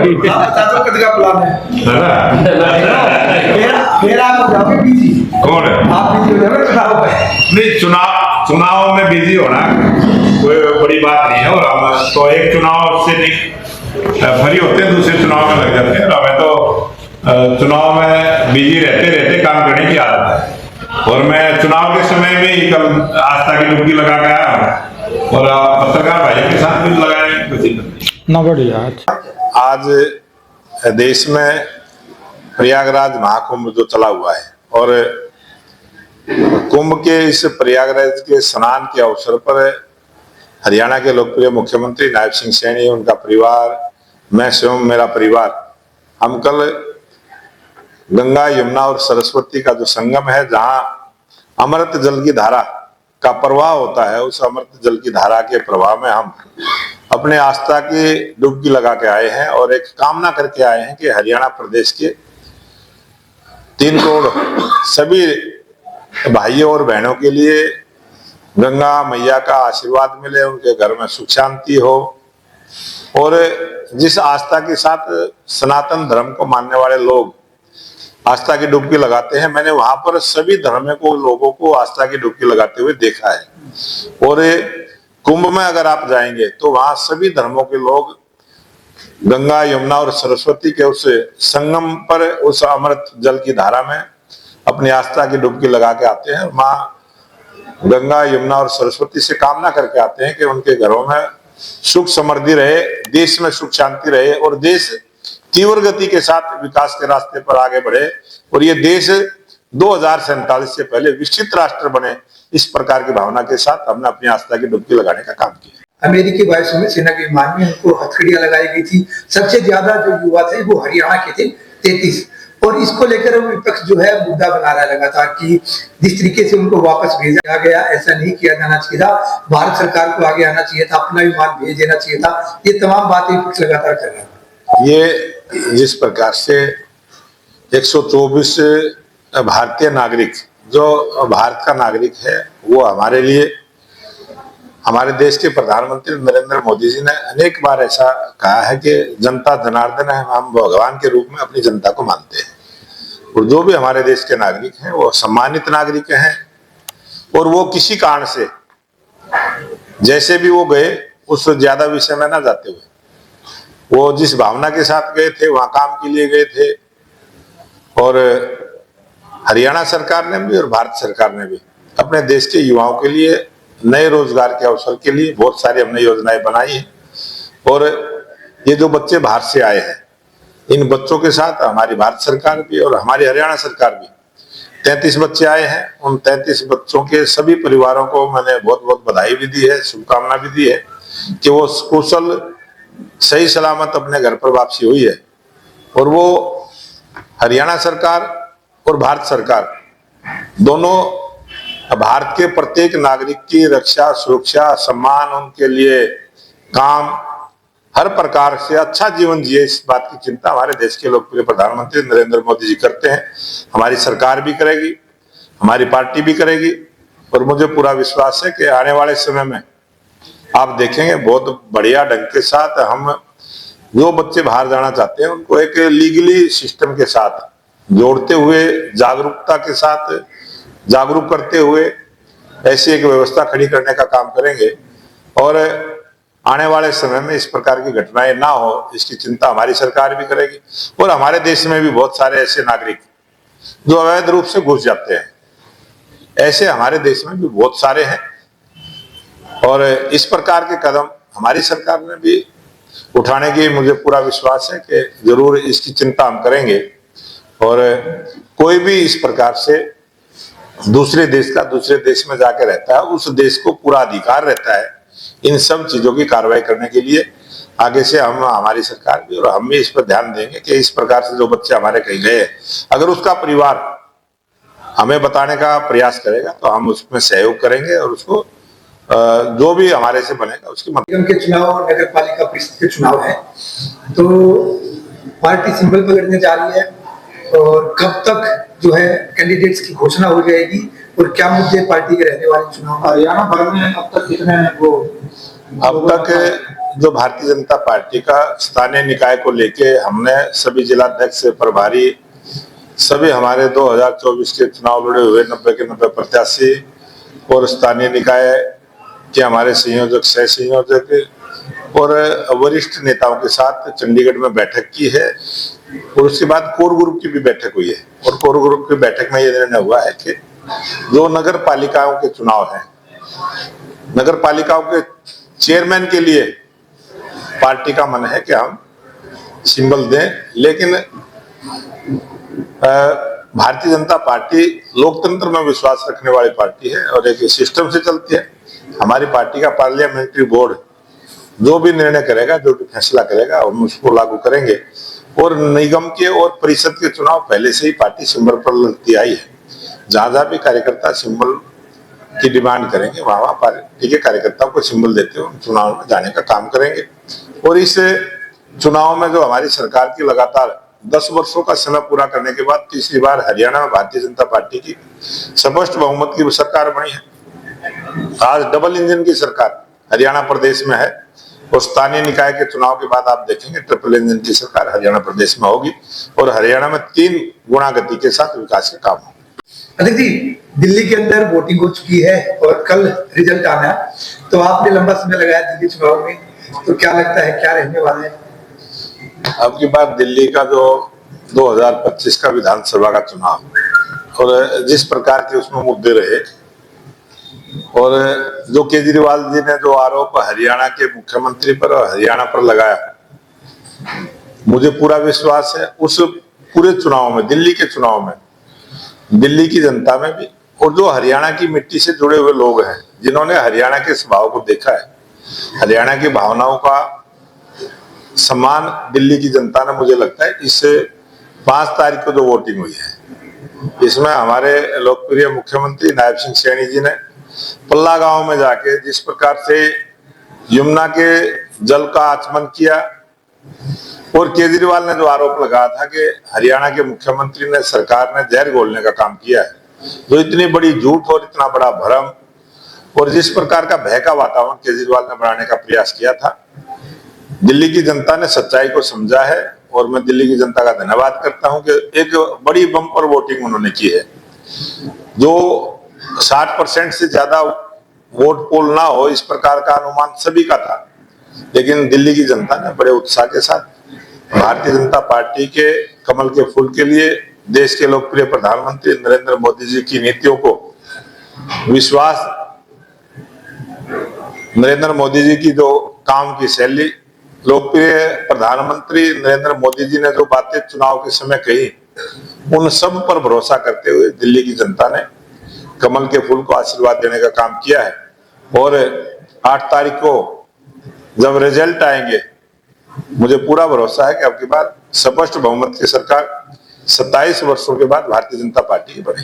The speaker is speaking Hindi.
बता दो कद का प्लान है। फिर आप हो जाओगे बिजी। कौन है? आप बिजी हो जाओगे चुनाव में। नहीं, चुनाव में बिजी होना कोई बड़ी बात नहीं है। और हम तो एक चुनाव से फ्री होते हैं, दूसरे चुनाव में लग जाते हैं। और हमें तो चुनाव में बिजी रहते रहते काम करने की आदत है। और मैं चुनाव के समय में ही कल आस्था की डुबकी लगा के आया हूँ और पत्रकार भाई के साथ भी लगाए कुछ ना बढ़िया। आज देश में प्रयागराज महाकुंभ जो चला हुआ है और कुंभ के इस प्रयागराज के स्नान के अवसर पर हरियाणा के लोकप्रिय मुख्यमंत्री नायब सिंह सैनी, उनका परिवार, मैं स्वयं, मेरा परिवार, हम कल गंगा, यमुना और सरस्वती का जो संगम है, जहां अमृत जल की धारा का प्रवाह होता है, उस अमृत जल की धारा के प्रवाह में हम अपने आस्था की डुबकी लगा के आए हैं और एक कामना करके आए हैं कि हरियाणा प्रदेश के 3 करोड़ सभी भाइयों और बहनों के लिए गंगा मैया का आशीर्वाद मिले, उनके घर में सुख शांति हो। और जिस आस्था के साथ सनातन धर्म को मानने वाले लोग आस्था की डुबकी लगाते हैं, मैंने वहां पर सभी धर्म को लोगों को आस्था की डुबकी लगाते हुए देखा है। और कुंभ में अगर आप जाएंगे तो वहां सभी धर्मों के लोग गंगा, यमुना और सरस्वती के उस संगम पर, उस अमृत जल की धारा में अपनी आस्था की डुबकी लगा के आते हैं। माँ गंगा, यमुना और सरस्वती से कामना करके आते हैं कि उनके घरों में सुख समृद्धि रहे, देश में सुख शांति रहे और देश तीव्र गति के साथ विकास के रास्ते पर आगे बढ़े और ये देश 2047 से पहले विकसित राष्ट्र बने। इस प्रकार की भावना के साथ हमने अपनी आस्था की डुबकी लगाने का काम किया। अमेरिकी वायुसेना सेना के विमान में उनको हथकड़ियां लगाई गई थी। सबसे ज्यादा जो युवा थे वो हरियाणा के थे, 33। और इसको लेकर विपक्ष जो है मुद्दा बना रहा लगातार कि जिस तरीके से उनको वापस भेजा गया, ऐसा नहीं किया जाना चाहिए था, भारत सरकार को आगे आना चाहिए था, अपना विमान भेज देना चाहिए था। ये तमाम बातें विपक्ष लगातार कर रहा था। ये जिस प्रकार से 124 भारतीय नागरिक, जो भारत का नागरिक है, वो हमारे लिए, हमारे देश के प्रधानमंत्री नरेंद्र मोदी जी ने अनेक बार ऐसा कहा है कि जनता जनार्दन है, हम भगवान के रूप में अपनी जनता को मानते हैं। और जो भी हमारे देश के नागरिक हैं वो सम्मानित नागरिक हैं और वो किसी कारण से जैसे भी वो गए उस ज्यादा विषय में ना जाते हुए वो जिस भावना के साथ गए थे, वहां काम के लिए गए थे। और हरियाणा सरकार ने भी और भारत सरकार ने भी अपने देश के युवाओं के लिए नए रोजगार के अवसर के लिए बहुत सारी हमने योजनाएं बनाई हैं। और ये जो बच्चे बाहर से आए हैं, इन बच्चों के साथ हमारी भारत सरकार भी और हमारी हरियाणा सरकार भी, 33 बच्चे आए हैं। उन 33 बच्चों के सभी परिवारों को मैंने बहुत बहुत बधाई भी दी है, शुभकामना भी दी है कि वो कुशल सही सलामत अपने घर पर वापसी हुई है। और वो हरियाणा सरकार और भारत सरकार दोनों भारत के प्रत्येक नागरिक की रक्षा, सुरक्षा, सम्मान, उनके लिए काम, हर प्रकार से अच्छा जीवन जिए, इस बात की चिंता हमारे देश के लोकप्रिय प्रधानमंत्री नरेंद्र मोदी जी करते हैं। हमारी सरकार भी करेगी, हमारी पार्टी भी करेगी। और मुझे पूरा विश्वास है कि आने वाले समय में आप देखेंगे बहुत बढ़िया ढंग के साथ हम जो बच्चे बाहर जाना चाहते हैं उनको एक लीगली सिस्टम के साथ जोड़ते हुए, जागरूकता के साथ जागरूक करते हुए ऐसी एक व्यवस्था खड़ी करने का काम करेंगे। और आने वाले समय में इस प्रकार की घटनाएं ना हो, इसकी चिंता हमारी सरकार भी करेगी। और हमारे देश में भी बहुत सारे ऐसे नागरिक जो अवैध रूप से घुस जाते हैं, ऐसे हमारे देश में भी बहुत सारे हैं। और इस प्रकार के कदम हमारी सरकार ने भी उठाने की मुझे पूरा विश्वास है कि जरूर इसकी चिंता हम करेंगे। और कोई भी इस प्रकार से दूसरे देश का दूसरे देश में जाके रहता है, उस देश को पूरा अधिकार रहता है इन सब चीजों की कार्रवाई करने के लिए। आगे से हम, हमारी सरकार भी और हम भी इस पर ध्यान देंगे कि इस प्रकार से जो बच्चे हमारे कहीं गए, अगर उसका परिवार हमें बताने का प्रयास करेगा तो हम उसमें सहयोग करेंगे और उसको जो भी हमारे से बनेगा उसकी मदद। निगम के चुनाव और नगर पालिका परिषद के चुनाव है, तो पार्टी सिंबल पकड़ने जा रही है और कब तक जो है कैंडिडेट्स की घोषणा हो जाएगी और क्या मुद्दे पार्टी के रहने वाले चुनाव? हरियाणा भर में अब तक कितने वो अब तक जो भारतीय जनता पार्टी का स्थानीय निकाय को लेके हमने सभी जिलाध्यक्ष प्रभारी सभी हमारे 2024 के चुनाव लड़े हुए 90 के 90 प्रत्याशी और स्थानीय निकाय के हमारे संयोजक सह संयोजक और वरिष्ठ नेताओं के साथ चंडीगढ़ में बैठक की है और उसके बाद कोर ग्रुप की भी बैठक हुई है और कोर ग्रुप की बैठक में यह निर्णय हुआ है कि जो नगर पालिकाओं के चुनाव हैं, नगर पालिकाओं के चेयरमैन के लिए पार्टी का मन है कि हम सिंबल दें, लेकिन भारतीय जनता पार्टी लोकतंत्र में विश्वास रखने वाली पार्टी है और एक सिस्टम से चलती है। हमारी पार्टी का पार्लियामेंट्री बोर्ड जो भी निर्णय करेगा, जो भी फैसला करेगा, हम उसको लागू करेंगे और निगम के और परिषद के चुनाव पहले से ही पार्टी सिंबल पर लड़ती आई है। जहां जहां भी कार्यकर्ता सिंबल की डिमांड करेंगे वहां पार्टी के कार्यकर्ताओं को सिंबल देते हुए चुनाव में जाने का काम करेंगे। और इस चुनाव में जो हमारी सरकार की लगातार 10 वर्षों का समय पूरा करने के बाद तीसरी बार हरियाणा में भारतीय जनता पार्टी की स्पष्ट बहुमत की सरकार बनी है। आज डबल इंजन की सरकार हरियाणा प्रदेश में है और स्थानीय निकाय के चुनाव के बाद आप देखेंगे ट्रिपल इंजन की सरकार हरियाणा प्रदेश में होगी और हरियाणा में 3 गुना गति के साथ विकास के काम होंगे। अध्यक्ष जी, दिल्ली के अंदर वोटिंग हो चुकी है और कल रिजल्ट आना है, तो आपने लंबा समय लगाया दिल्ली चुनाव में, तो क्या लगता है क्या रहने वाला है? अब की बात दिल्ली का जो 2025 का विधानसभा का चुनाव और जिस प्रकार के उसमें मुद्दे रहे और जो केजरीवाल जी ने जो आरोप हरियाणा के मुख्यमंत्री पर और हरियाणा पर लगाया, मुझे पूरा विश्वास है उस पूरे चुनाव में, दिल्ली के चुनाव में, दिल्ली की जनता में भी और जो हरियाणा की मिट्टी से जुड़े हुए लोग हैं, जिन्होंने हरियाणा के स्वभाव को देखा है, हरियाणा की भावनाओं का सम्मान दिल्ली की जनता ने, मुझे लगता है इस 5 तारीख को जो वोटिंग हुई है इसमें हमारे लोकप्रिय मुख्यमंत्री नायब सिंह सैनी जी ने पल्ला गांव में जाके जिस प्रकार से यमुना के जल का आचमन किया और केजरीवाल ने जो आरोप लगाया था कि हरियाणा के मुख्यमंत्री ने, सरकार ने जहर घोलने का काम किया है, जो इतनी बड़ी झूठ और इतना बड़ा भ्रम और जिस प्रकार का भय का वातावरण केजरीवाल ने बनाने का प्रयास किया था, दिल्ली की जनता ने सच्चाई को समझा है और मैं दिल्ली की जनता का धन्यवाद करता हूं कि एक बड़ी बम्पर वोटिंग उन्होंने की है। जो 60% से ज्यादा वोट पोल ना हो इस प्रकार का अनुमान सभी का था, लेकिन दिल्ली की जनता ने बड़े उत्साह के साथ भारतीय जनता पार्टी के कमल के फूल के लिए देश के लोकप्रिय प्रधानमंत्री नरेंद्र मोदी जी की नीतियों को विश्वास, नरेंद्र मोदी जी की जो काम की शैली, लोकप्रिय प्रधानमंत्री नरेंद्र मोदी जी ने जो बातें चुनाव के समय कही, उन सब पर भरोसा करते हुए दिल्ली की जनता ने कमल के फूल को आशीर्वाद देने का काम किया है। और 8 तारीख को जब रिजल्ट आएंगे, मुझे पूरा भरोसा है कि अब की बार स्पष्ट बहुमत की सरकार 27 वर्षों के बाद भारतीय जनता पार्टी की बनेगी।